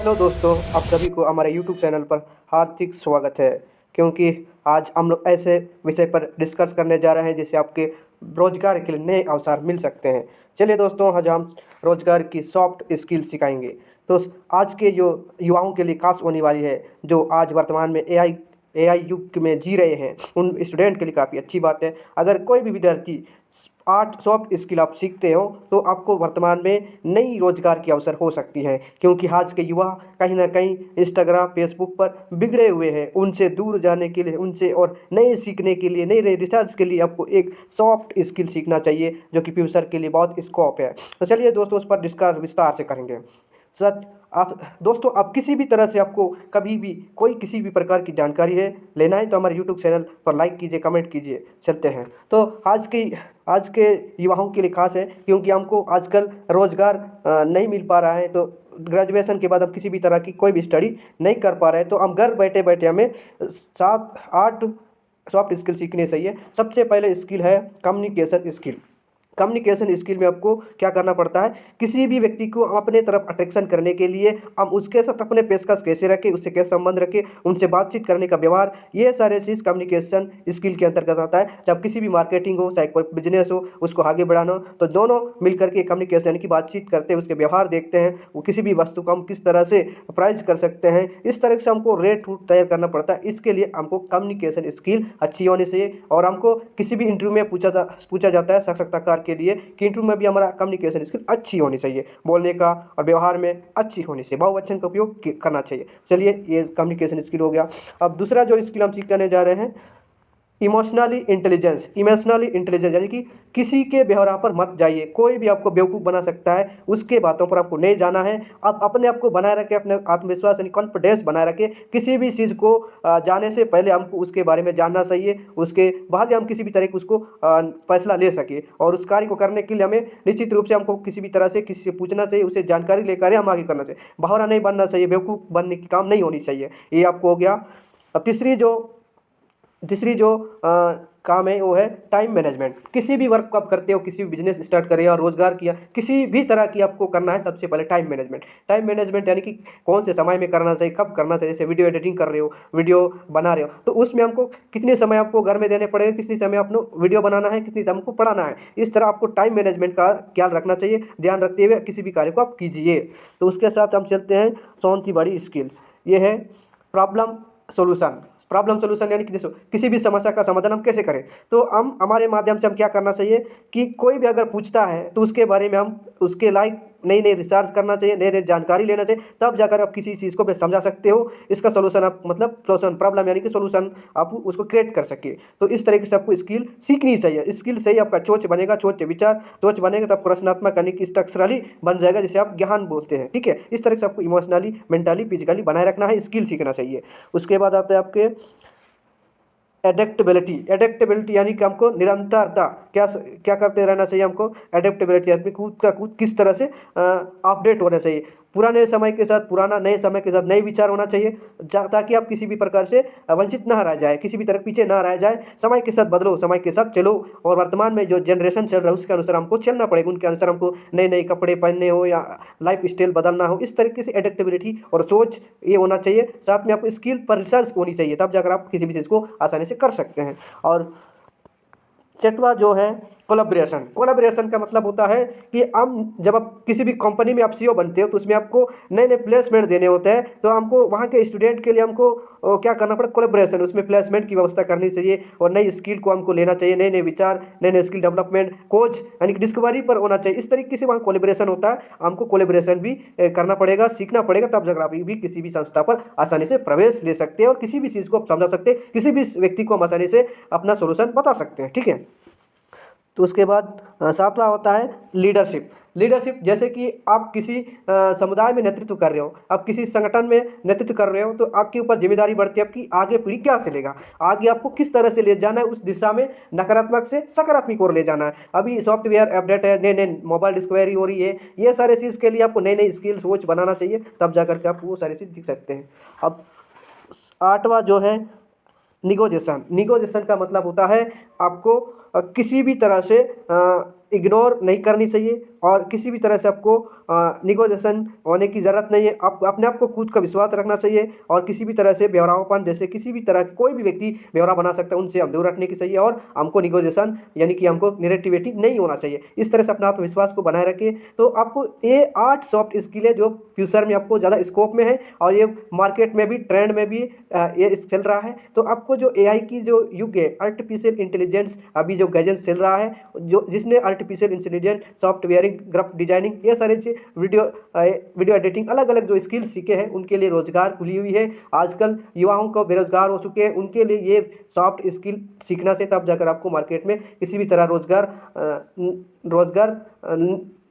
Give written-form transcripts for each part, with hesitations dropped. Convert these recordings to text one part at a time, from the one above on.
Hello दोस्तों, आप सभी को हमारे यूट्यूब चैनल पर हार्दिक स्वागत है। क्योंकि आज हम लोग ऐसे विषय पर डिस्कस करने जा रहे हैं जिससे आपके रोजगार के लिए नए अवसर मिल सकते हैं। चलिए दोस्तों, आज हम रोजगार की सॉफ्ट स्किल सिखाएंगे। तो आज के जो युवाओं के लिए खास होने वाली है, जो आज वर्तमान में एआई युग में जी रहे हैं, उन स्टूडेंट के लिए काफ़ी अच्छी बात है। अगर कोई भी विद्यार्थी आर्ट सॉफ्ट स्किल आप सीखते हो तो आपको वर्तमान में नई रोजगार की अवसर हो सकती है। क्योंकि आज के युवा कहीं ना कहीं इंस्टाग्राम फेसबुक पर बिगड़े हुए हैं। उनसे दूर जाने के लिए, उनसे और नए सीखने के लिए, नए नए रिसर्च के लिए आपको एक सॉफ्ट स्किल सीखना चाहिए, जो कि फ्यूचर के लिए बहुत स्कोप है। तो चलिए दोस्तों, उस पर डिस्कस विस्तार से करेंगे। सच आप दोस्तों, आप किसी भी तरह से आपको कभी भी कोई किसी भी प्रकार की जानकारी है लेना है तो हमारे यूट्यूब चैनल पर लाइक कीजिए, कमेंट कीजिए। चलते हैं। तो आज के युवाओं के लिए खास है, क्योंकि हमको आजकल रोजगार नहीं मिल पा रहा है। तो ग्रेजुएशन के बाद हम किसी भी तरह की कोई भी स्टडी नहीं कर पा रहे हैं, तो हम घर बैठे बैठे हमें 7 8 सॉफ्ट स्किल सीखनी चाहिए। सबसे पहले स्किल है कम्युनिकेशन स्किल। कम्युनिकेशन स्किल में आपको क्या करना पड़ता है, किसी भी व्यक्ति को अपने तरफ अट्रैक्शन करने के लिए हम उसके साथ अपने पेशकश कैसे रखें, उससे कैसे संबंध रखें, उनसे बातचीत करने का व्यवहार, ये सारे चीज़ कम्युनिकेशन स्किल के अंतर्गत आता है। जब किसी भी मार्केटिंग हो, चाहे कोई बिजनेस हो, उसको आगे बढ़ाना हो, तो दोनों मिलकर के कम्युनिकेशन यानी कि बातचीत करते हैं, उसके व्यवहार देखते हैं, वो किसी भी वस्तु को हम किस तरह से प्राइस कर सकते हैं, इस तरह से हमको रेट रूट तैयार करना पड़ता है। इसके लिए हमको कम्युनिकेशन स्किल अच्छी होनी चाहिए। और हमको किसी भी इंटरव्यू में पूछा जाता है साक्षात्कार के लिए कि इंटरव्यू में भी हमारा कम्युनिकेशन स्किल अच्छी होनी चाहिए, बोलने का और व्यवहार में अच्छी होनी चाहिए, बहुवचन का उपयोग करना चाहिए। चलिए, ये कम्युनिकेशन स्किल हो गया। अब दूसरा जो स्किल हम सीखने जा रहे हैं, इमोशनली इंटेलिजेंस यानी कि किसी के व्यवहार पर मत जाइए। कोई भी आपको बेवकूफ़ बना सकता है, उसके बातों पर आपको नहीं जाना है। आप अपने आप को बनाए रखें, अपने आत्मविश्वास यानी कॉन्फिडेंस बनाए रखें। किसी भी चीज़ को जाने से पहले हमको उसके बारे में जानना चाहिए, उसके बाद ही हम किसी भी तरह की उसको फैसला ले सके। और उस कार्य को करने के लिए हमें निश्चित रूप से हमको किसी भी तरह से किसी से पूछना चाहिए, उसे जानकारी लेकर हम आगे करना चाहिए। बहाना नहीं बनना चाहिए, बेवकूफ़ बनने की काम नहीं होनी चाहिए। ये आपको हो गया। अब तीसरी जो काम है वो है टाइम मैनेजमेंट। किसी भी वर्क को आप करते हो, किसी भी बिजनेस स्टार्ट करे और रोजगार किया, किसी भी तरह की आपको करना है, सबसे पहले टाइम मैनेजमेंट यानी कि कौन से समय में करना चाहिए, कब करना चाहिए। जैसे वीडियो एडिटिंग कर रहे हो, वीडियो बना रहे हो, तो उसमें हमको कितने समय आपको घर में देने पड़ेगा, कितने समय आपको वीडियो बनाना है, कितनी समय आपको पढ़ाना है। इस तरह आपको टाइम मैनेजमेंट का ख्याल रखना चाहिए। ध्यान रखते हुए किसी भी कार्य को आप कीजिए। तो उसके साथ हम चलते हैं कौन सी बड़ी स्किल, ये है प्रॉब्लम सोल्यूशन यानी कि किसी भी समस्या का समाधान हम कैसे करें। तो हम हमारे माध्यम से हम क्या करना चाहिए कि कोई भी अगर पूछता है तो उसके बारे में हम उसके लायक नई नई रिसर्च करना चाहिए, नई नई जानकारी लेना चाहिए, तब जाकर आप किसी चीज़ को भी समझा सकते हो। इसका सोल्यूशन आप मतलब सोल्यूशन प्रॉब्लम यानी कि सोल्यूशन आप उसको क्रिएट कर सके। तो इस तरीके से आपको स्किल सीखनी चाहिए। स्किल से ही आपका सोच बनेगा, सोच बनेगा तो आप प्रश्नात्मक यानी कि स्ट्रक्चरली बन जाएगा, जिसे आप ज्ञान बोलते हैं। ठीक है, इस तरह से आपको इमोशनली, मेंटली, फिजिकली बनाए रखना है, स्किल सीखना चाहिए। उसके बाद आता है आपके एडेप्टेबिलिटी यानी कि हमको निरंतरता क्या क्या करते रहना चाहिए। हमको एडेप्टेबिलिटी यानी कूद का कूद किस तरह से अपडेट होना चाहिए। पुराने समय के साथ पुराना, नए समय के साथ नए विचार होना चाहिए, ताकि आप किसी भी प्रकार से वंचित ना रह जाए, किसी भी तरह पीछे ना रह जाए। समय के साथ बदलो, समय के साथ चलो। और वर्तमान में जो जनरेशन चल रहा है उसके अनुसार हमको चलना पड़ेगा। उनके अनुसार हमको नए नए कपड़े पहनने हो या लाइफ स्टाइल बदलना हो, इस तरीके से एडेप्टेबिलिटी और सोच ये होना चाहिए। साथ में आपको स्किल पर रिसर्च होनी चाहिए, तब जाकर आप किसी भी चीज़ को आसानी से कर सकते हैं। और छठवां जो है कोलैबोरेशन का मतलब होता है कि हम जब आप किसी भी कंपनी में आप सीईओ बनते हो तो उसमें आपको नए नए प्लेसमेंट देने होते हैं। तो हमको वहाँ के स्टूडेंट के लिए हमको क्या करना पड़ेगा, कोलैबोरेशन, उसमें प्लेसमेंट की व्यवस्था करनी चाहिए। और नई स्किल को हमको लेना चाहिए, नए नए विचार, नए नए स्किल डेवलपमेंट, कोच यानी कि डिस्कवरी पर होना चाहिए। इस तरीके से वहाँ कोलैबोरेशन होता है। हमको कोलैबोरेशन भी करना पड़ेगा, सीखना पड़ेगा, तब जाकर आप भी किसी भी संस्था पर आसानी से प्रवेश ले सकते हैं और किसी भी चीज़ को आप समझा सकते हैं, किसी भी व्यक्ति को हम आसानी से अपना सोल्यूशन बता सकते हैं। ठीक है। तो उसके बाद सातवां होता है लीडरशिप। जैसे कि आप किसी समुदाय में नेतृत्व कर रहे हो, आप किसी संगठन में नेतृत्व कर रहे हो, तो आपके ऊपर जिम्मेदारी बढ़ती है आपकी आगे पीढ़ी क्या चलेगा, आगे आपको किस तरह से ले जाना है, उस दिशा में नकारात्मक से सकारात्मक ओर ले जाना है। अभी सॉफ्टवेयर अपडेट है, नए नए मोबाइल डिस्कवरी हो रही है, ये सारे चीज़ के लिए आपको नई नई स्किल सोच बनाना चाहिए, तब जाकर के आप वो सारी चीज़ सीख सकते हैं। अब आठवां जो है निगोजेशन का मतलब होता है आपको किसी भी तरह से इग्नोर नहीं करनी चाहिए और किसी भी तरह से आपको निगोशिएशन होने की ज़रूरत नहीं है। आप अपने आप को खुद का विश्वास रखना चाहिए और किसी भी तरह से बेवरावापन, जैसे किसी भी तरह कोई भी व्यक्ति बेवरा बना सकता है, उनसे हम दूर रखने की चाहिए और हमको निगोशिएशन यानी कि हमको नेगेटिविटी नहीं होना चाहिए। इस तरह से अपना आत्मविश्वास को बनाए रखिए। तो आपको ये 8 सॉफ्ट स्किल है जो फ्यूचर में आपको ज़्यादा स्कोप में है और ये मार्केट में भी, ट्रेंड में भी ये चल रहा है। तो आपको जो एआई की जो युग है, आर्टिफिशियल इंटेलिजेंस, अभी जो गैजेट्स चल रहा है, जो जिसने आर्टिफिशियल इंटेलिजेंस, सॉफ्टवेयरिंग, ग्राफिक डिजाइनिंग, ये सारे वीडियो एडिटिंग, अलग अलग जो स्किल सीखे हैं उनके लिए रोजगार खुली हुई है। आजकल युवाओं को बेरोजगार हो चुके हैं, उनके लिए ये सॉफ्ट स्किल सीखना से तब जाकर आपको मार्केट में किसी भी तरह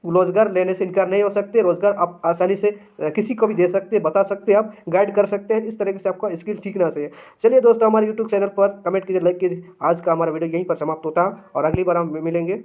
रोजगार लेने से इनकार नहीं हो सकते। रोजगार आप आसानी से किसी को भी दे सकते हैं, बता सकते हैं, आप गाइड कर सकते हैं। इस तरीके से आपका स्किल सीखना चाहिए। चलिए दोस्तों, हमारे यूट्यूब चैनल पर कमेंट कीजिए, लाइक कीजिए। आज का हमारा वीडियो यहीं पर समाप्त होता है और अगली बार हम मिलेंगे।